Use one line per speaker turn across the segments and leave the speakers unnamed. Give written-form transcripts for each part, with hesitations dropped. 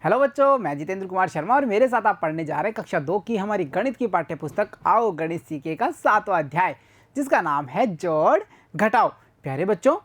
Hello बच्चों, मैं जितेंद्र कुमार शर्मा और मेरे साथ आप पढ़ने जा रहे हैं कक्षा 2 की हमारी गणित की पाठ्य पुस्तक आओ गणित सीखे का 7वां अध्याय, जिसका नाम है जोड़ घटाओ। प्यारे बच्चों,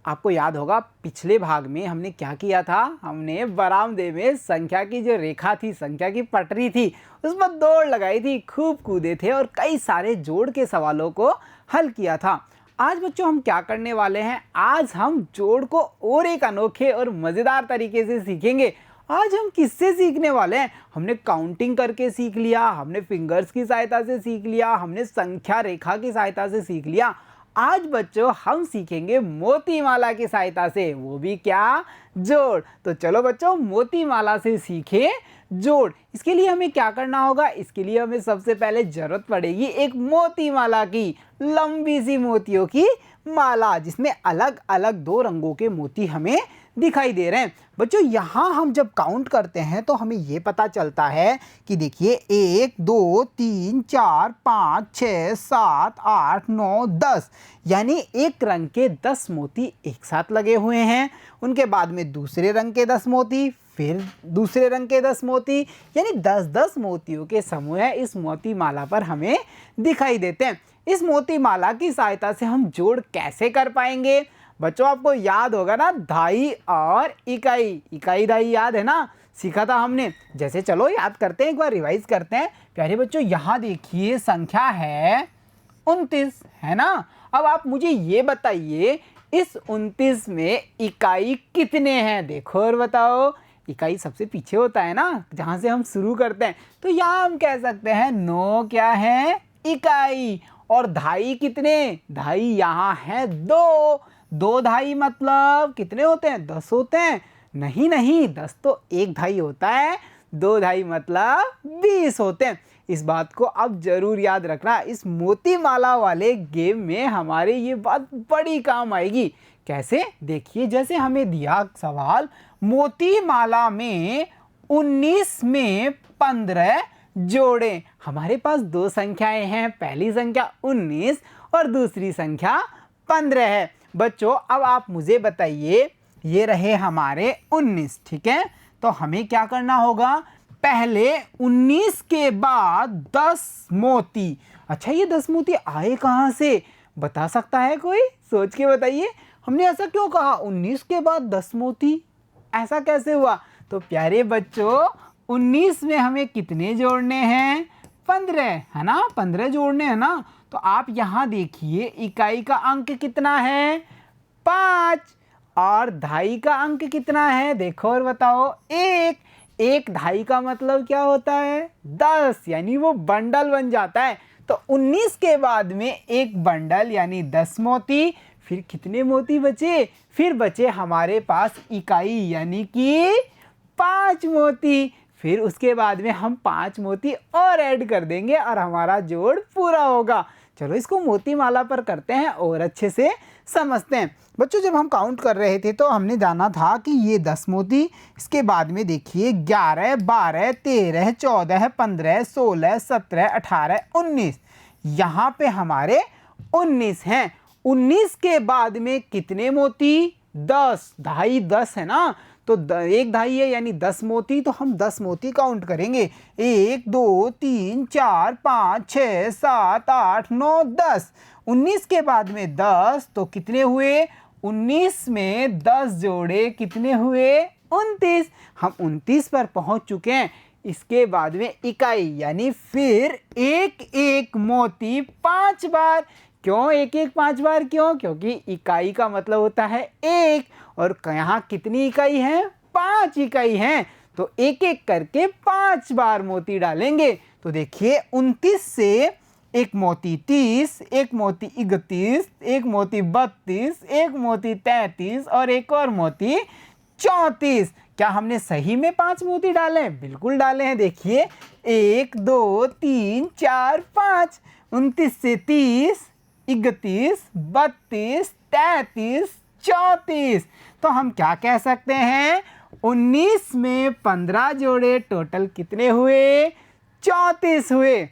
आपको याद होगा पिछले भाग में हमने क्या किया था। हमने बरामदे में संख्या की जो रेखा थी, संख्या की पटरी थी, उस पर दौड़ लगाई थी, खूब कूदे थे और कई सारे जोड़ के सवालों को हल किया था। आज बच्चों हम क्या करने वाले हैं, आज हम जोड़ को और एक अनोखे और मज़ेदार तरीके से सीखेंगे। आज हम किससे सीखने वाले हैं? हमने काउंटिंग करके सीख लिया, हमने फिंगर्स की सहायता से सीख लिया, हमने संख्या रेखा की सहायता से सीख लिया। आज बच्चों हम सीखेंगे मोती माला की सहायता से, वो भी क्या, जोड़। तो चलो बच्चों मोती माला से सीखें जोड़। इसके लिए हमें क्या करना होगा? इसके लिए हमें सबसे पहले जरूरत पड़ेगी एक मोती माला की, लंबी सी मोतियों की माला, जिसमें अलग अलग 2 रंगों के मोती हमें दिखाई दे रहे हैं। बच्चों यहाँ हम जब काउंट करते हैं तो हमें ये पता चलता है कि देखिए 1 2 3 4 5 6 7 8 9 10, यानी एक रंग के 10 मोती एक साथ लगे हुए हैं। उनके बाद में दूसरे रंग के 10 मोती, फिर दूसरे रंग के 10 मोती, यानी 10-10 मोतियों के समूह है इस मोती माला पर हमें दिखाई देते हैं। इस मोती माला की सहायता से हम जोड़ कैसे कर पाएंगे? बच्चों आपको याद होगा ना, धाई और इकाई, इकाई धाई याद है ना, सीखा था हमने। जैसे चलो याद करते हैं, एक बार रिवाइज करते हैं। प्यारे बच्चों यहाँ देखिए संख्या है 29, है ना। अब आप मुझे ये बताइए इस 29 में इकाई कितने हैं? देखो और बताओ। इकाई सबसे पीछे होता है ना, जहाँ से हम शुरू करते हैं। तो यहाँ हम कह सकते हैं 9 क्या है, इकाई। और धाई कितने? धाई यहाँ है 2। 2 धाई मतलब कितने होते हैं? 10 होते हैं। नहीं, 10 तो एक धाई होता है, 2 धाई मतलब 20 होते हैं। इस बात को अब जरूर याद रखना, इस मोती माला वाले गेम में हमारे ये बात बड़ी काम आएगी। कैसे? देखिए जैसे हमें दिया सवाल, मोती माला में 19 में 15 जोड़ें। हमारे पास 2 संख्याएं हैं, पहली संख्या 19 और दूसरी संख्या 15 है। बच्चों अब आप मुझे बताइए, ये रहे हमारे 19, ठीक है। तो हमें क्या करना होगा? पहले 19 के बाद 10 मोती। अच्छा ये 10 मोती आए कहाँ से? बता सकता है कोई? सोच के बताइए। हमने ऐसा क्यों कहा 19 के बाद 10 मोती? ऐसा कैसे हुआ? तो प्यारे बच्चों 19 में हमें कितने जोड़ने हैं? 15, है ना, 15 जोड़ने हैं ना। तो आप यहाँ देखिए इकाई का अंक कितना है? 5। और धाई का अंक कितना है? देखो और बताओ। 1। एक धाई का मतलब क्या होता है? 10, यानी वो बंडल बन जाता है। तो 19 के बाद में एक बंडल यानी 10 मोती। फिर कितने मोती बचे? फिर बचे हमारे पास इकाई यानी कि 5 मोती। फिर उसके बाद में हम 5 मोती और ऐड कर देंगे और हमारा जोड़ पूरा होगा। चलो इसको मोती माला पर करते हैं और अच्छे से समझते हैं। बच्चों जब हम काउंट कर रहे थे तो हमने जाना था कि ये 10 मोती, इसके बाद में देखिए 11 12 13 14 15 16 17 18 19, यहाँ पे हमारे 19 हैं। 19 के बाद में कितने मोती? 10। धाई 10 है ना, तो एक धाई है यानी 10 मोती। तो हम 10 मोती काउंट करेंगे। 1 2 3 4 5 6 7 8 9 10। 19 के बाद में 10, तो कितने हुए? 19 में 10 जोड़े कितने हुए? 29। हम 29 पर पहुंच चुके हैं। इसके बाद में इकाई यानी फिर एक मोती 5 बार। क्यों एक 5 बार? क्योंकि इकाई का मतलब होता है 1 और यहाँ कितनी इकाई है? 5 इकाई हैं। तो एक करके 5 बार मोती डालेंगे। तो देखिए 29 से एक मोती 30, एक मोती 31, एक मोती 32, एक मोती 33 और एक और मोती 34। क्या हमने सही में 5 मोती डाले? बिल्कुल डाले हैं। देखिए 1 2 3 4 5। 29 से 30, 31, 32, 33, 34। तो हम क्या कह सकते हैं? 19 में 15 जोड़े, टोटल कितने हुए? 34 हुए।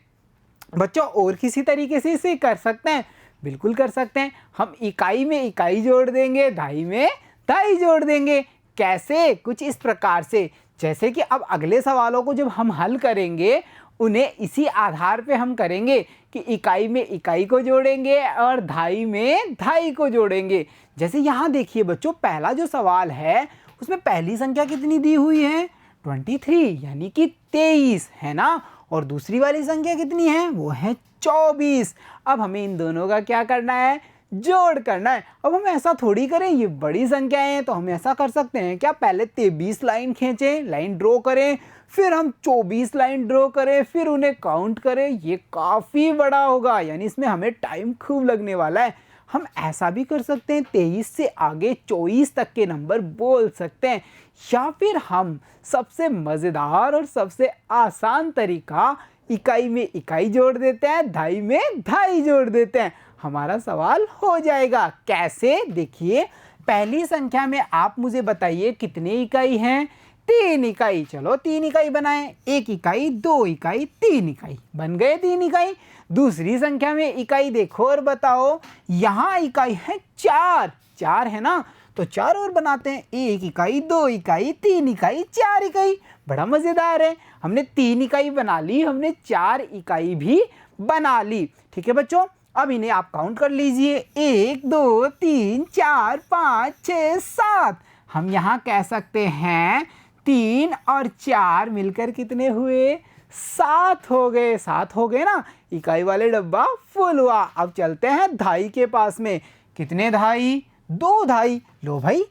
बच्चों और किसी तरीके से इसे कर सकते हैं? बिल्कुल कर सकते हैं। हम इकाई में इकाई जोड़ देंगे, धाई में धाई जोड़ देंगे। कैसे? कुछ इस प्रकार से। जैसे कि अब अगले सवालों को जब हम हल करेंगे उन्हें इसी आधार पे हम करेंगे कि इकाई में इकाई को जोड़ेंगे और धाई में धाई को जोड़ेंगे। जैसे यहाँ देखिए बच्चों, पहला जो सवाल है उसमें पहली संख्या कितनी दी हुई है 23 यानी कि 23 है ना, और दूसरी वाली संख्या कितनी है वो है 24। अब हमें इन दोनों का क्या करना है, जोड़ करना है। अब हम ऐसा थोड़ी करें, ये बड़ी संख्याएं हैं तो हम ऐसा कर सकते हैं क्या, पहले 23 लाइन खींचें, लाइन ड्रॉ करें, फिर हम 24 लाइन ड्रॉ करें, फिर उन्हें काउंट करें, ये काफ़ी बड़ा होगा, यानी इसमें हमें टाइम खूब लगने वाला है। हम ऐसा भी कर सकते हैं, 23 से आगे 24 तक के नंबर बोल सकते हैं, या फिर हम सबसे मज़ेदार और सबसे आसान तरीका इकाई में इकाई जोड़ देते हैं, धाई में धाई जोड़ देते हैं, हमारा सवाल हो जाएगा। कैसे, देखिए पहली संख्या में आप मुझे बताइए कितने इकाई हैं, 3 इकाई। चलो 3 इकाई बनाएं, 1 इकाई, 2 इकाई, 3 इकाई, बन गए 3 इकाई। दूसरी संख्या में इकाई देखो और बताओ, यहाँ इकाई है 4, 4 है ना, तो 4 और बनाते हैं, 1 इकाई, 2 इकाई, 3 इकाई, 4 इकाई। बड़ा मज़ेदार है, हमने 3 इकाई बना ली, हमने 4 इकाई भी बना ली। ठीक है बच्चों, अब इन्हें आप काउंट कर लीजिए, 1 2 3 4 5 6 7। हम यहाँ कह सकते हैं 3 और 4 मिलकर कितने हुए, 7 हो गए। 7 हो गए ना, इकाई वाले डब्बा फुल हुआ। अब चलते हैं धाई के पास में, कितने धाई, 2 धाई। लो भाई,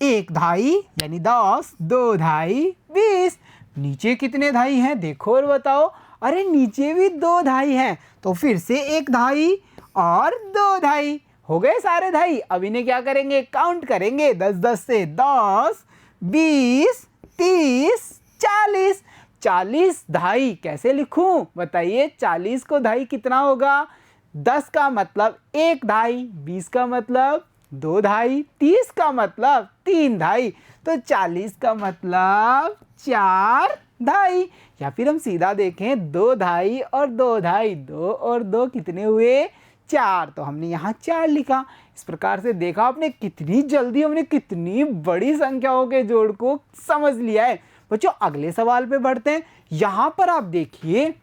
1 धाई यानी 10, 2 धाई 20। नीचे कितने धाई हैं देखो और बताओ, अरे नीचे भी 2 धाई हैं, तो फिर से 1 धाई और 2 धाई, हो गए सारे धाई। अब इन्हें क्या करेंगे, काउंट करेंगे, 10 10 से 10, 20, 30, 40। 40 धाई कैसे लिखूं बताइए, 40 को धाई कितना होगा, 10 का मतलब 1 धाई, 20 का मतलब 2 धाई, 30 का मतलब 3 धाई, तो 40 का मतलब 4 धाई। या फिर हम सीधा देखें, 2 धाई और 2 धाई, 2 और 2 कितने हुए, 4, तो हमने यहाँ 4 लिखा। इस प्रकार से देखा आपने कितनी जल्दी हमने कितनी बड़ी संख्याओं के जोड़ को समझ लिया है। बच्चों अगले सवाल पे बढ़ते हैं। यहाँ पर आप देखिए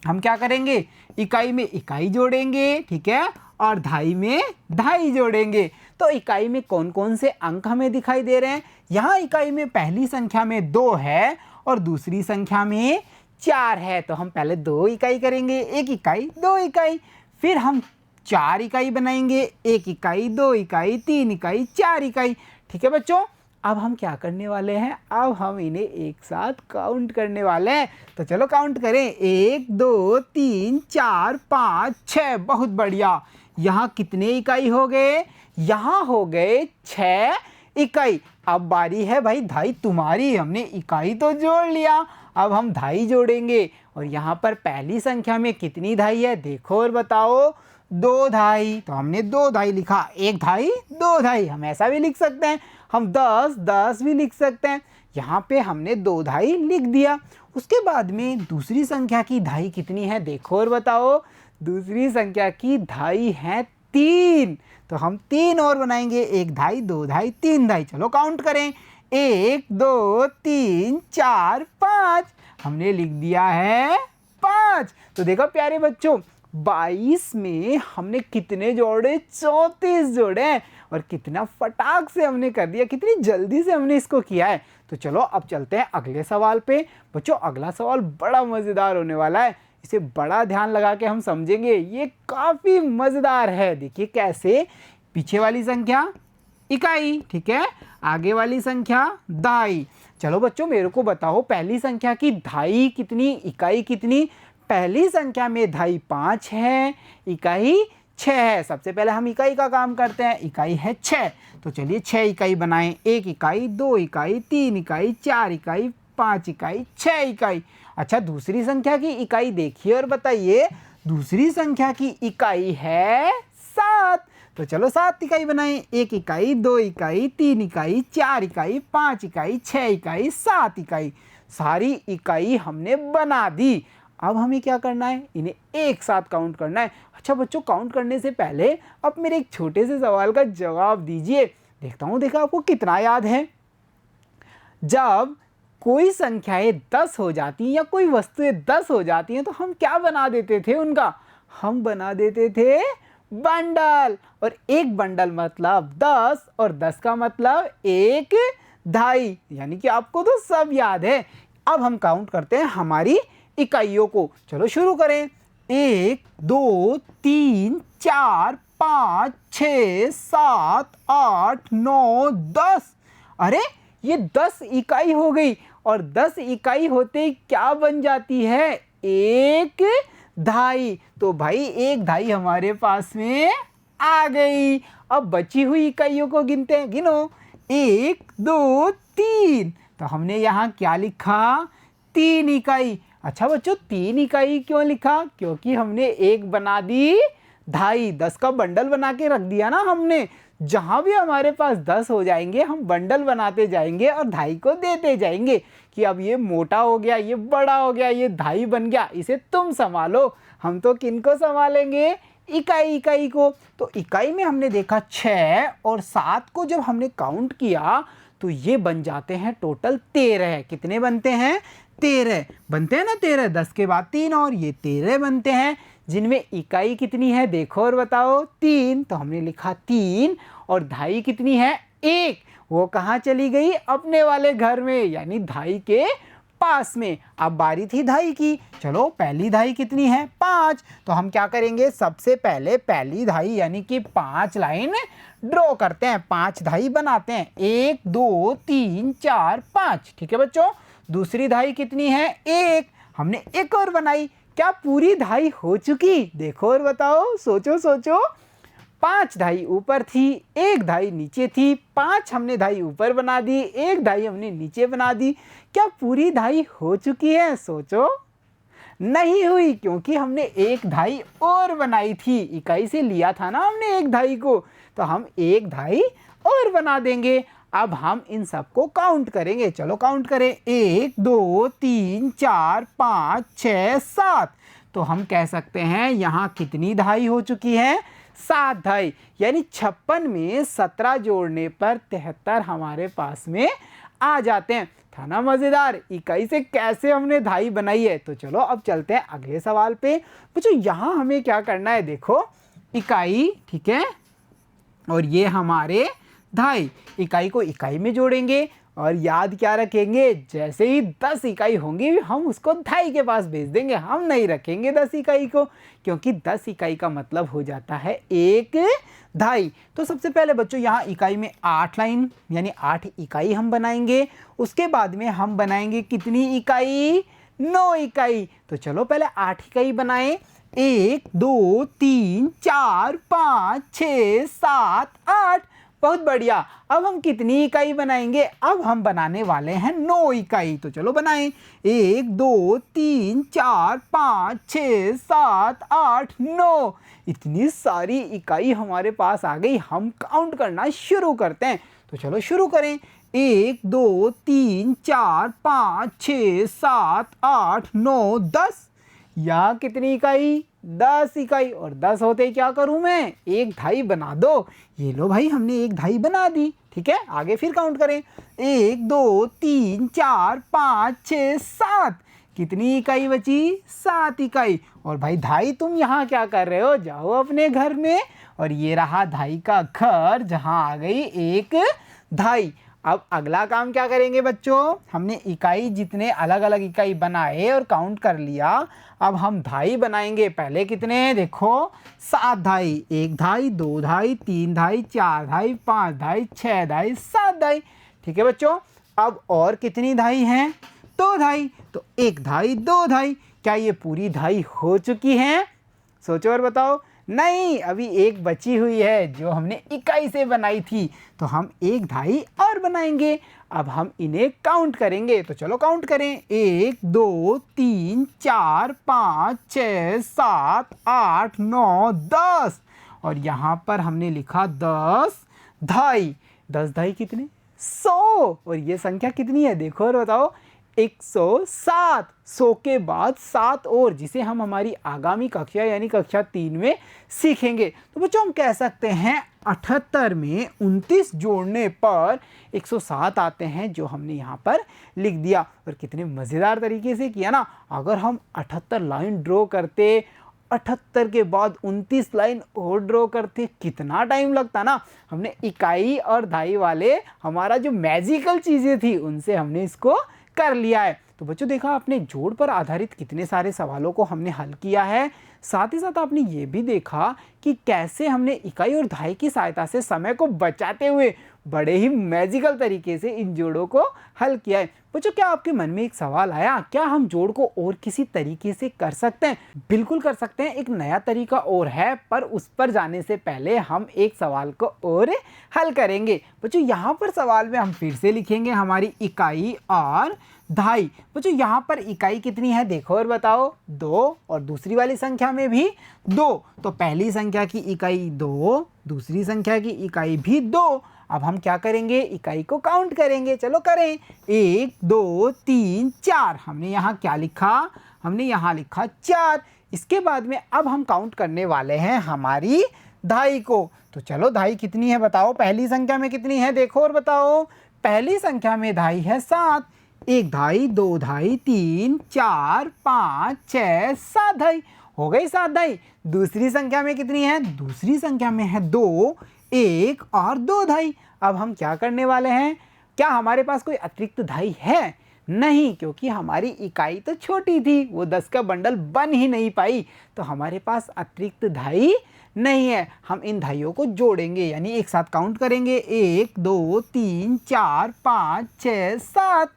हम क्या करेंगे, इकाई में इकाई जोड़ेंगे, ठीक है, और धाई में धाई जोड़ेंगे। तो इकाई में कौन कौन से अंक हमें दिखाई दे रहे हैं, यहाँ इकाई में पहली संख्या में 2 है और दूसरी संख्या में 4 है, तो हम पहले 2 इकाई करेंगे, 1 इकाई 2 इकाई, फिर हम 4 इकाई बनाएंगे, 1 इकाई 2 इकाई 3 इकाई 4 इकाई। ठीक है बच्चों, अब हम क्या करने वाले हैं, अब हम इन्हें एक साथ काउंट करने वाले हैं। तो चलो काउंट करें, 1 2 3 4 5 6, बहुत बढ़िया। यहाँ कितने इकाई हो गए, यहाँ हो गए 6 इकाई। अब बारी है भाई धाई तुम्हारी, हमने इकाई तो जोड़ लिया, अब हम धाई जोड़ेंगे। और यहाँ पर पहली संख्या में कितनी धाई है देखो और बताओ, 2 धाई, तो हमने 2 धाई लिखा, 1 धाई 2 धाई, हम ऐसा भी लिख सकते हैं, हम 10 10 भी लिख सकते हैं। यहाँ पे हमने 2 धाई लिख दिया। उसके बाद में दूसरी संख्या की धाई कितनी है देखो और बताओ, दूसरी संख्या की धाई है 3, तो हम 3 और बनाएंगे, 1 धाई 2 धाई 3 धाई। चलो काउंट करें, 1 2 3 4 5, हमने लिख दिया है 5। तो देखो प्यारे बच्चों, 22 में हमने कितने जोड़े, 34 जोड़े हैं, और कितना फटाक से हमने कर दिया, कितनी जल्दी से हमने इसको किया है। तो चलो अब चलते हैं अगले सवाल पे। बच्चों अगला सवाल बड़ा मज़ेदार होने वाला है, इसे बड़ा ध्यान लगा के हम समझेंगे, ये काफ़ी मज़ेदार है। देखिए कैसे, पीछे वाली संख्या इकाई, ठीक है, आगे वाली संख्या धाई। चलो बच्चों मेरे को बताओ, पहली संख्या की धाई कितनी, इकाई कितनी। पहली संख्या में धाई 5 है, इकाई 6 है। सबसे पहले हम इकाई का काम करते हैं, इकाई है 6, तो चलिए 6 इकाई बनाएं, 1 इकाई 2 इकाई 3 इकाई 4 इकाई 5 इकाई 6 इकाई। अच्छा दूसरी संख्या की इकाई देखिए और बताइए, दूसरी संख्या की इकाई है 7, तो चलो 7 इकाई बनाएं, 1 इकाई 2 इकाई 3 इकाई 4 इकाई 5 इकाई 6 इकाई 7 इकाई। सारी इकाई हमने बना दी। अब हमें क्या करना है, इन्हें एक साथ काउंट करना है। अच्छा बच्चों काउंट करने से पहले अब मेरे एक छोटे से सवाल का जवाब दीजिए, देखता हूँ देखा आपको कितना याद है। जब कोई संख्याएं 10 हो जाती या कोई वस्तुएं 10 हो जाती हैं तो हम क्या बना देते थे उनका? हम बना देते थे बंडल। और एक बंडल मतलब 10 और 10 का मतलब एक ढाई, यानी कि आपको तो सब याद है। अब हम काउंट करते हैं हमारी इकाइयों को। चलो शुरू करें। 1 2 3 4 5 6 7 8 9 10। अरे ये 10 इकाई हो गई और 10 इकाई होते ही क्या बन जाती है? एक ढाई। तो भाई एक ढाई हमारे पास में आ गई। अब बची हुई इकाइयों को गिनते हैं, गिनो। 1 2 3। तो हमने यहाँ क्या लिखा? 3 इकाई। अच्छा बच्चों, 3 इकाई क्यों लिखा? क्योंकि हमने एक बना दी ढाई, 10 का बंडल बना के रख दिया ना हमने। जहाँ भी हमारे पास 10 हो जाएंगे हम बंडल बनाते जाएंगे और ढाई को देते जाएंगे कि अब ये मोटा हो गया, ये बड़ा हो गया, ये ढाई बन गया, इसे तुम संभालो। हम तो किनको संभालेंगे? इकाई इकाई को। तो इकाई में हमने देखा 6 और 7 को जब हमने काउंट किया तो ये बन जाते हैं टोटल 13। कितने बनते हैं? 13 बनते हैं ना। 13, 10 के बाद 3 और ये 13 बनते हैं, जिनमें इकाई कितनी है देखो और बताओ? 3। तो हमने लिखा 3। और ढाई कितनी है? 1। वो कहाँ चली गई? अपने वाले घर में, यानी ढाई के पास में। अब बारी थी ढाई की। चलो पहली ढाई कितनी है? 5। तो हम क्या करेंगे? सबसे पहले पहली ढाई यानी कि 5 लाइन ड्रॉ करते हैं, 5 ढाई बनाते हैं। 1 2 3 4 5। ठीक है बच्चों। दूसरी ढाई कितनी है? 1। हमने एक और बनाई। क्या पूरी ढाई हो चुकी? देखो और बताओ, सोचो सोचो। 5 ढाई ऊपर थी, एक ढाई नीचे थी। 5 हमने ढाई ऊपर बना दी, एक ढाई हमने नीचे बना दी। क्या पूरी ढाई हो चुकी है? सोचो। नहीं हुई, क्योंकि हमने एक ढाई और बनाई थी। इकाई से लिया था ना हमने एक ढाई को, तो हम एक ढाई और बना देंगे। अब हम इन सबको काउंट करेंगे। चलो काउंट करें। 1 2 3 4 5 6 7। तो हम कह सकते हैं यहाँ कितनी ढाई हो चुकी है? 7 ढाई। यानी 56 में 17 जोड़ने पर 73 हमारे पास में आ जाते हैं। था ना मज़ेदार? इकाई से कैसे हमने ढाई बनाई है। तो चलो अब चलते हैं अगले सवाल पे। बच्चों यहाँ हमें क्या करना है? देखो, इकाई, ठीक है, और ये हमारे ढाई। इकाई को इकाई में जोड़ेंगे और याद क्या रखेंगे? जैसे ही 10 इकाई होंगी हम उसको ढाई के पास भेज देंगे। हम नहीं रखेंगे 10 इकाई को, क्योंकि 10 इकाई का मतलब हो जाता है एक ढाई। तो सबसे पहले बच्चों यहाँ इकाई में 8 लाइन यानी 8 इकाई हम बनाएंगे। उसके बाद में हम बनाएंगे कितनी इकाई? 9 इकाई। तो चलो पहले 8 इकाई बनाएं। 1 2 3 4 5 6 7 8। बहुत बढ़िया। अब हम कितनी इकाई बनाएंगे? अब हम बनाने वाले हैं 9 इकाई। तो चलो बनाएं। 1 2 3 4 5 6 7 8 9। इतनी सारी इकाई हमारे पास आ गई। हम काउंट करना शुरू करते हैं। तो चलो शुरू करें। 1 2 3 4 5 6 7 8 9 10। या कितनी इकाई? 10 इकाई। और 10 होते ही क्या करूं मैं? एक ढाई बना दो। ये लो भाई, हमने एक ढाई बना दी। ठीक है, आगे फिर काउंट करें। 1 2 3 4 5 6 7। कितनी इकाई बची? 7 इकाई। और भाई ढाई तुम यहाँ क्या कर रहे हो? जाओ अपने घर में। और ये रहा ढाई का घर, जहाँ आ गई एक ढाई। अब अगला काम क्या करेंगे बच्चों? हमने इकाई जितने अलग अलग इकाई बनाए और काउंट कर लिया। अब हम ढाई बनाएंगे। पहले कितने हैं? देखो, 7 ढाई। 1 ढाई, 2 ढाई, 3 ढाई, 4 ढाई, 5 ढाई, 6 ढाई, 7 ढाई। ठीक है बच्चों। अब और कितनी ढाई हैं? 2 ढाई। तो 1 ढाई, 2 ढाई। क्या ये पूरी ढाई हो चुकी हैं? सोचो और बताओ। नहीं, अभी एक बची हुई है जो हमने इकाई से बनाई थी। तो हम एक ढाई और बनाएंगे। अब हम इन्हें काउंट करेंगे। तो चलो काउंट करें। 1 2 3 4 5 6 7 8 9 10। और यहाँ पर हमने लिखा 10 ढाई। 10 ढाई कितने? 100। और ये संख्या कितनी है देखो और बताओ। 107। 100 के बाद 7 और, जिसे हम हमारी आगामी कक्षा यानी कक्षा 3 में सीखेंगे। तो बच्चों हम कह सकते हैं 78 में 29 जोड़ने पर 107 आते हैं, जो हमने यहाँ पर लिख दिया। और कितने मज़ेदार तरीके से किया ना। अगर हम 78 लाइन ड्रॉ करते, 78 के बाद 29 लाइन और ड्रॉ करते, कितना टाइम लगता ना। हमने इकाई और दहाई वाले हमारा जो मैजिकल चीज़ें थी उनसे हमने इसको कर लिया है। तो बच्चों देखा आपने, जोड़ पर आधारित कितने सारे सवालों को हमने हल किया है। साथ ही साथ आपने ये भी देखा कि कैसे हमने इकाई और दहाई की सहायता से समय को बचाते हुए बड़े ही मैजिकल तरीके से इन जोड़ों को हल किया है। बच्चों क्या आपके मन में एक सवाल आया, क्या हम जोड़ को और किसी तरीके से कर सकते हैं? बिल्कुल कर सकते हैं। एक नया तरीका और है, पर उस पर जाने से पहले हम एक सवाल को और हल करेंगे। बच्चों यहाँ पर सवाल में हम फिर से लिखेंगे हमारी इकाई और दहाई। बच्चों यहाँ पर इकाई कितनी है देखो और बताओ, 2, और दूसरी वाली संख्या में भी 2। तो पहली संख्या की इकाई 2, दूसरी संख्या की इकाई भी 2। अब हम क्या करेंगे, इकाई को काउंट करेंगे। चलो करें। 1 2 3 4। हमने यहाँ क्या लिखा, हमने यहाँ लिखा 4। इसके बाद में अब हम काउंट करने वाले हैं हमारी दहाई को। तो चलो दहाई कितनी है बताओ, पहली संख्या में कितनी है देखो और बताओ। पहली संख्या में दहाई है 7। 1 दहाई, 2 दहाई, 3 4 5 6 7 दहाई, हो गई 7 दहाई। दूसरी संख्या में कितनी है, दूसरी संख्या में है 2, 1 और 2 दहाई। अब हम क्या करने वाले हैं, क्या हमारे पास कोई अतिरिक्त दहाई है? नहीं, क्योंकि हमारी इकाई तो छोटी थी, वो 10 का बंडल बन ही नहीं पाई, तो हमारे पास अतिरिक्त दहाई नहीं है। हम इन दहाइयों को जोड़ेंगे, यानी एक साथ काउंट करेंगे। 1 2 3 4 5 6 7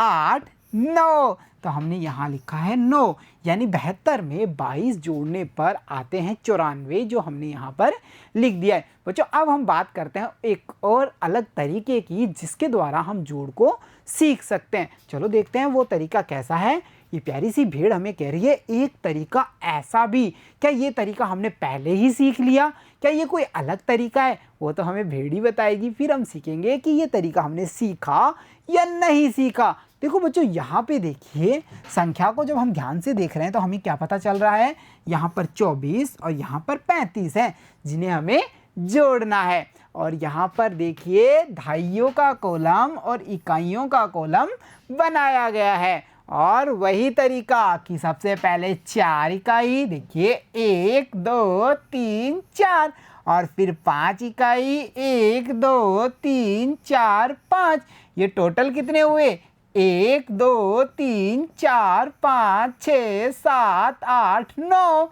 8 9। तो हमने यहाँ लिखा है 9, यानी 72 में 22 जोड़ने पर आते हैं 94, जो हमने यहाँ पर लिख दिया है। बच्चों अब हम बात करते हैं एक और अलग तरीके की, जिसके द्वारा हम जोड़ को सीख सकते हैं। चलो देखते हैं वो तरीका कैसा है। ये प्यारी सी भेड़ हमें कह रही है एक तरीका ऐसा भी। क्या ये तरीका हमने पहले ही सीख लिया? क्या ये कोई अलग तरीका है? वो तो हमें भेड़ ही बताएगी, फिर हम सीखेंगे कि ये तरीका हमने सीखा या नहीं सीखा। देखो बच्चों यहाँ पे देखिए, संख्या को जब हम ध्यान से देख रहे हैं तो हमें क्या पता चल रहा है, यहाँ पर 24 और यहाँ पर 35 है, जिन्हें हमें जोड़ना है। और यहाँ पर देखिए दहाइयों का कॉलम और इकाइयों का कॉलम बनाया गया है। और वही तरीका कि सबसे पहले 4 इकाई, देखिए 1 2 3 4, और फिर 5 इकाई, 1 2 3 4 5। ये टोटल कितने हुए, 1 2 3 4 5 6 7 8 9।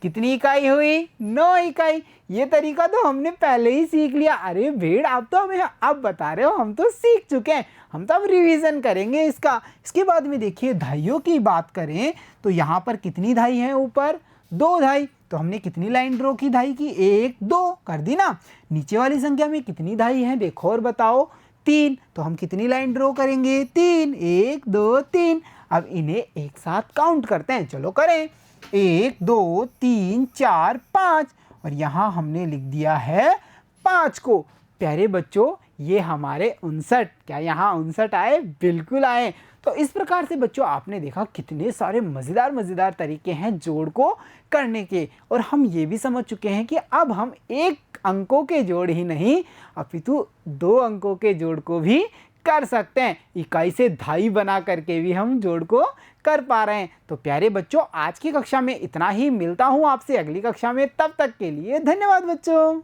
कितनी इकाई हुई, 9 इकाई। ये तरीका तो हमने पहले ही सीख लिया। अरे भेड़ आप तो हमें अब बता रहे हो, हम तो सीख चुके हैं, हम तो अब रिवीजन करेंगे इसका। इसके बाद में देखिए दहाइयों की बात करें तो यहाँ पर कितनी दहाई है, ऊपर 2 दहाई। तो हमने कितनी लाइन ड्रॉ की दहाई की, 1 2 कर दी ना। नीचे वाली संख्या में कितनी दहाई है देखो और बताओ, 3। तो हम कितनी लाइन ड्रॉ करेंगे, 3, 1 2 3। अब इन्हें एक साथ काउंट करते हैं, चलो करें। 1 2 3 4 5, और यहाँ हमने लिख दिया है 5 को। प्यारे बच्चों ये हमारे 59, क्या यहाँ 59 आए? बिल्कुल आए। तो इस प्रकार से बच्चों आपने देखा कितने सारे मज़ेदार तरीके हैं जोड़ को करने के। और हम ये भी समझ चुके हैं कि अब हम 1 अंकों के जोड़ ही नहीं, अपितु 2 अंकों के जोड़ को भी कर सकते हैं। इकाई से दहाई बना करके भी हम जोड़ को कर पा रहे हैं। तो प्यारे बच्चों आज की कक्षा में इतना ही, मिलता हूँ आपसे अगली कक्षा में, तब तक के लिए धन्यवाद बच्चों।